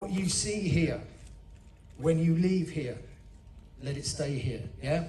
What you see here, when you leave here, let it stay here, yeah?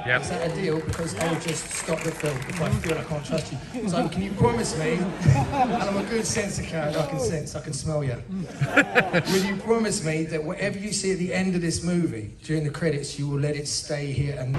Yep. Is that a deal? Because I'll just stop the film if I feel I can't trust you. So can you promise me, and I'm a good sense of character, I can smell you. Will you promise me that whatever you see at the end of this movie, during the credits, you will let it stay here and...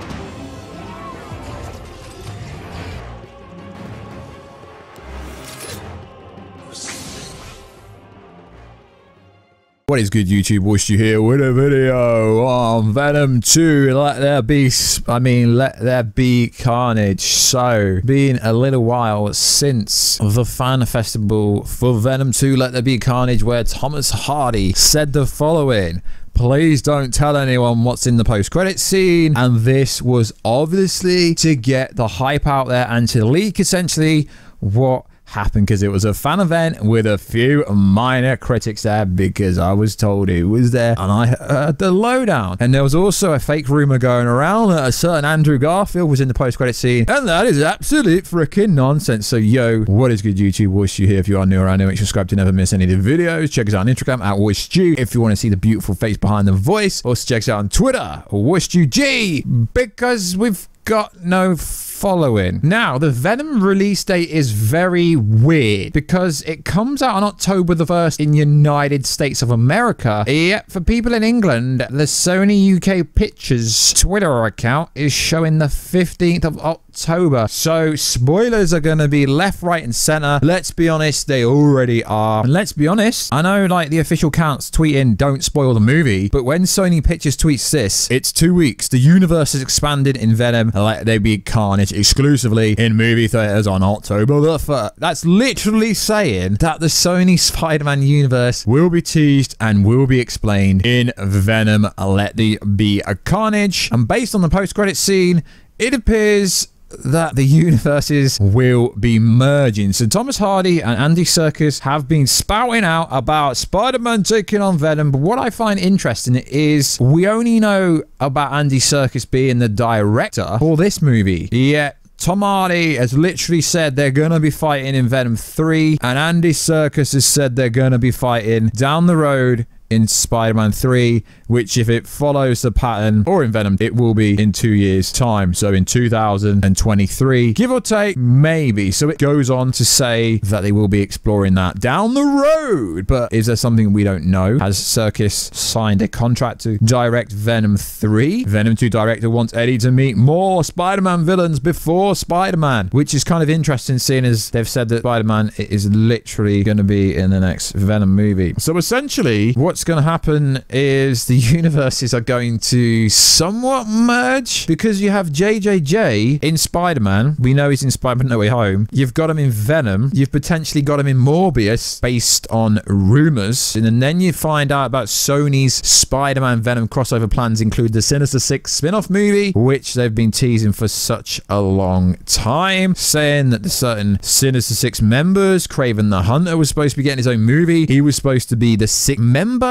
What is good, YouTube? Wished here with a video on Venom 2. Let there be carnage. So, been a little while since the fan festival for Venom 2 Let There Be Carnage, where Thomas Hardy said the following: "Please don't tell anyone what's in the post-credit scene." And this was obviously to get the hype out there and to leak essentially what happened, because it was a fan event with a few minor critics there, because I was told it was there and I heard the lowdown. And there was also a fake rumor going around that a certain Andrew Garfield was in the post-credit scene, and that is absolute freaking nonsense. So yo, what is good, YouTube? Wish you here. If you are new around here, make sure to subscribe to never miss any of the videos. Check us out on Instagram at WishYou if you want to see the beautiful face behind the voice. Also check us out on Twitter, WishYouG, because we've got no following. Now, the Venom release date is very weird because it comes out on October the 1st in United States of America. Yet, for people in England, the Sony UK Pictures Twitter account is showing the 15th of October. So, spoilers are going to be left, right, and center. Let's be honest, they already are. And let's be honest, I know like the official accounts tweeting, "Don't spoil the movie," but when Sony Pictures tweets this, it's 2 weeks. The universe is expanded in Venom. Let there be carnage exclusively in movie theaters on October the 1st. That's literally saying that the Sony Spider-Man universe will be teased and will be explained in Venom Let There Be a Carnage. And based on the post-credit scene, it appears that the universes will be merging. So Thomas Hardy and Andy Serkis have been spouting out about Spider-Man taking on Venom, but what I find interesting is we only know about Andy Serkis being the director for this movie, yet Tom Hardy has literally said they're going to be fighting in Venom 3, and Andy Serkis has said they're going to be fighting down the road in Spider-Man 3, which if it follows the pattern, or in Venom, it will be in 2 years time, so in 2023, give or take, maybe. So it goes on to say that they will be exploring that down the road, but is there something we don't know? Has Serkis signed a contract to direct Venom 3? Venom 2 director wants Eddie to meet more Spider-Man villains before Spider-Man, which is kind of interesting, seeing as they've said that Spider-Man is literally going to be in the next Venom movie. So essentially, what's going to happen is the universes are going to somewhat merge, because you have JJJ in Spider-Man. We know he's in Spider-Man No Way Home. You've got him in Venom. You've potentially got him in Morbius based on rumors. And then you find out about Sony's Spider-Man Venom crossover plans include the Sinister Six spin-off movie, which they've been teasing for such a long time, saying that the certain Sinister Six members, Kraven the Hunter was supposed to be getting his own movie. He was supposed to be the sixth member.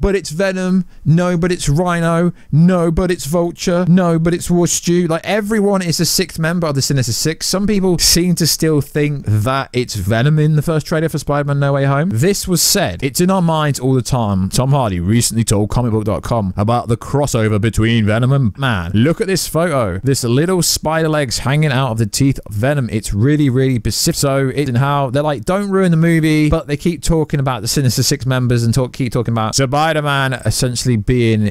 But it's Venom. No, but it's Rhino. No, but it's Vulture. No, but it's WishYou. Like, everyone is a sixth member of the Sinister Six. Some people seem to still think that it's Venom in the first trailer for Spider-Man No Way Home. This was said. It's in our minds all the time. Tom Hardy recently told comicbook.com about the crossover between Venom and Man. Look at this photo. This little spider legs hanging out of the teeth of Venom. It's really, really specific. So it's in how they're like, don't ruin the movie, but they keep talking about the Sinister Six members and keep talking about Spider-Man essentially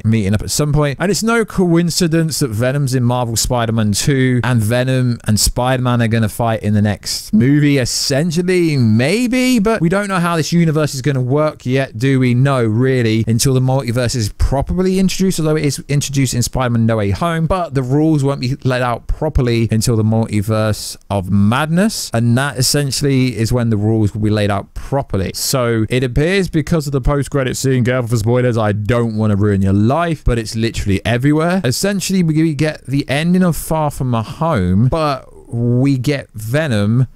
meeting up at some point. And it's no coincidence that Venom's in Marvel Spider-Man 2 and Venom and Spider-Man are going to fight in the next movie, essentially, maybe, but we don't know how this universe is going to work yet, do we? No, really, until the multiverse is properly introduced, although it is introduced in Spider-Man No Way Home, but the rules won't be let out properly until the Multiverse of Madness, and that essentially is when the rules will be laid out properly. So it appears, because of the post-credit scene, careful for spoilers, I don't want to ruin your life, but it's literally everywhere. Essentially, we get the ending of Far From Home, but we get Venom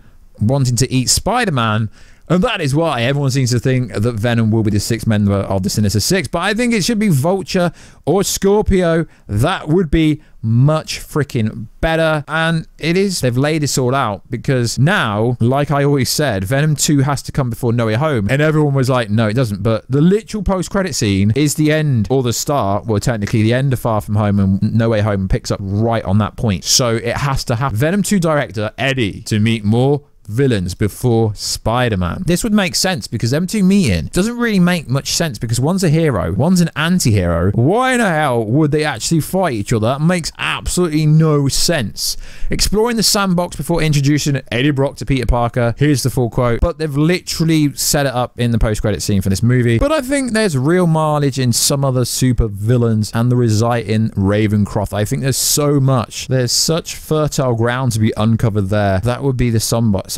wanting to eat Spider-Man And that is why everyone seems to think that Venom will be the sixth member of the Sinister Six. But I think it should be Vulture or Scorpio. That would be much freaking better. And it is, they've laid this all out because now, like I always said, Venom 2 has to come before No Way Home. And everyone was like, no, it doesn't. But the literal post-credit scene is the end or the start, well, technically the end of Far From Home, and No Way Home picks up right on that point. So it has to happen. Venom 2 director Eddie to meet more villains before Spider-Man. This would make sense because them two meeting doesn't really make much sense because one's a hero, one's an anti-hero. Why in the hell would they actually fight each other? That makes absolutely no sense. Exploring the sandbox before introducing Eddie Brock to Peter Parker. Here's the full quote. But they've literally set it up in the post-credit scene for this movie. But I think there's real mileage in some other super villains and the reside in Ravencroft. I think there's so much. There's such fertile ground to be uncovered there. That would be the sandbox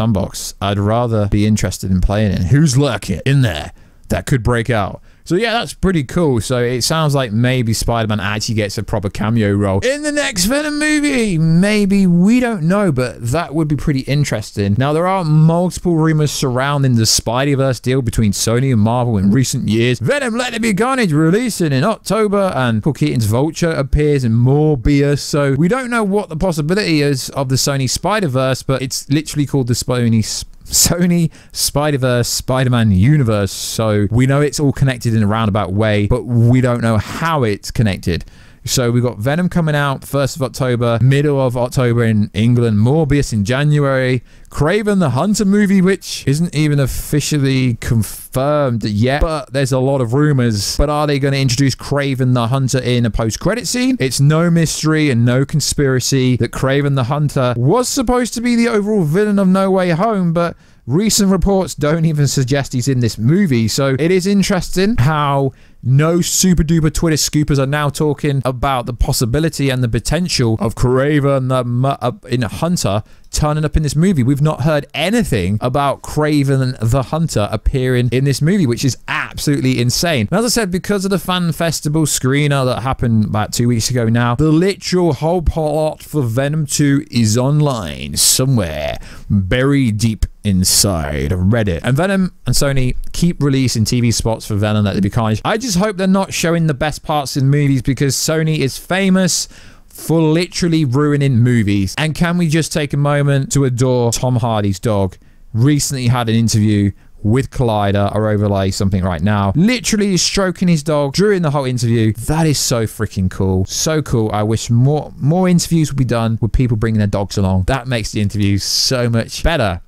I'd rather be interested in playing in. Who's lurking in there that could break out? So yeah, that's pretty cool. So it sounds like maybe Spider-Man actually gets a proper cameo role in the next Venom movie. Maybe, we don't know, but that would be pretty interesting. Now, there are multiple rumors surrounding the Spideyverse deal between Sony and Marvel in recent years. Venom Let There Be Carnage releasing in October, and Paul Keaton's Vulture appears in Morbius. So we don't know what the possibility is of the Sony Spider-Verse, but it's literally called the Sony Spider-Verse Spider-Man universe. So we know it's all connected in a roundabout way, but we don't know how it's connected. So we got Venom coming out 1st of October, middle of October in England, Morbius in January, Kraven the Hunter movie, which isn't even officially confirmed yet, but there's a lot of rumors. But are they going to introduce Kraven the Hunter in a post-credit scene? It's no mystery and no conspiracy that Kraven the Hunter was supposed to be the overall villain of No Way Home, but recent reports don't even suggest he's in this movie. So it is interesting how no super duper Twitter scoopers are now talking about the possibility and the potential of Kraven the Hunter turning up in this movie. We've not heard anything about Kraven the Hunter appearing in this movie, which is absolutely insane. And as I said, because of the fan festival screener that happened about 2 weeks ago now, the literal whole plot for Venom 2 is online somewhere, buried deep inside Reddit. And Venom and Sony keep releasing TV spots for Venom Let There Be Carnage. I just hope they're not showing the best parts in movies, because Sony is famous for literally ruining movies. And can we just take a moment to adore Tom Hardy's dog? Recently had an interview with Collider. I'll overlay something right now. Literally stroking his dog during the whole interview. That is so freaking cool. So cool. I wish more interviews would be done with people bringing their dogs along. That makes the interviews so much better.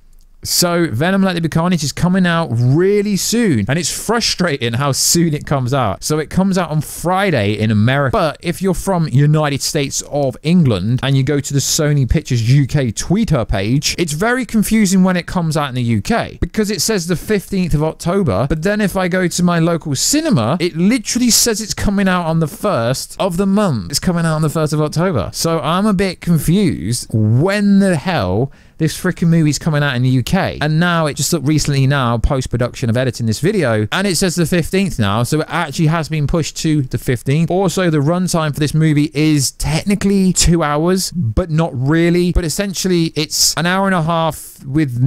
So Venom Let There Be Carnage is coming out really soon, and it's frustrating how soon it comes out. So it comes out on Friday in America, but if you're from United States of England and you go to the Sony Pictures UK Twitter page, it's very confusing when it comes out in the UK, because it says the 15th of October, but then if I go to my local cinema, it literally says it's coming out on the 1st of the month. It's coming out on the 1st of October. So I'm a bit confused when the hell this freaking movie's coming out in the UK. And now it just recently now, post-production of editing this video, and it says the 15th now, so it actually has been pushed to the 15th. Also, the runtime for this movie is technically 2 hours, but not really. But essentially, it's an hour and a half with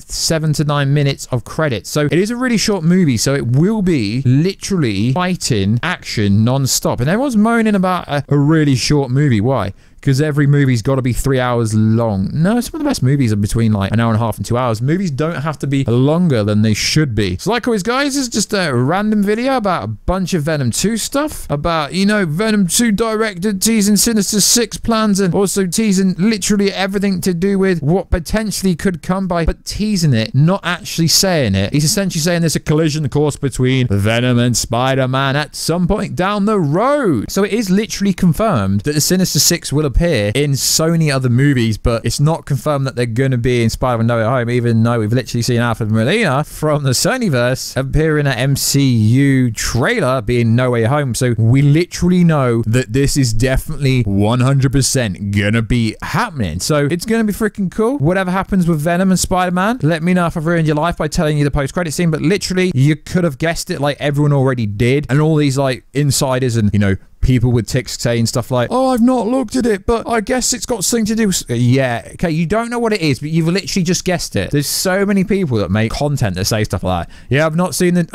7 to 9 minutes of credits. So it is a really short movie, so it will be literally fighting action non-stop. And everyone's moaning about a really short movie. Why? Because every movie's got to be 3 hours long. No, some of the best movies are between like an hour and a half and 2 hours. Movies don't have to be longer than they should be. So like always, guys, this is just a random video about a bunch of Venom 2 stuff. About, you know, Venom 2 director teasing Sinister Six plans, and also teasing literally everything to do with what potentially could come by, but teasing it, not actually saying it. He's essentially saying there's a collision course between Venom and Spider-Man at some point down the road. So it is literally confirmed that the Sinister Six will appear in Sony other movies, but it's not confirmed that they're going to be in Spider-Man No Way Home, even though we've literally seen Alfred Molina from the Sonyverse appear in an MCU trailer being No Way Home. So we literally know that this is definitely 100% gonna be happening. So it's gonna be freaking cool. Whatever happens with Venom and Spider-Man, let me know if I've ruined your life by telling you the post-credit scene, but literally you could have guessed it like everyone already did, and all these like insiders and, you know, people with ticks saying stuff like, oh, I've not looked at it, but I guess it's got something to do with... Yeah, okay, you don't know what it is, but you've literally just guessed it. There's so many people that make content that say stuff like that. Yeah, I've not seen it,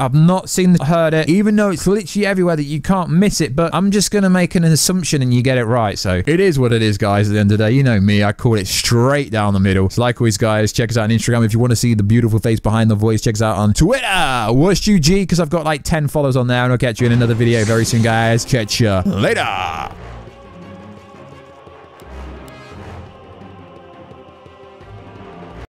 heard it, even though it's literally everywhere that you can't miss it, but I'm just gonna make an assumption and you get it right. So it is what it is, guys. At the end of the day, you know me, I call it straight down the middle. So like always, guys, check us out on Instagram if you want to see the beautiful face behind the voice. Check us out on Twitter, WhatchUG, because I've got like 10 followers on there, and I'll catch you in another video very soon, guys. Catch ya later.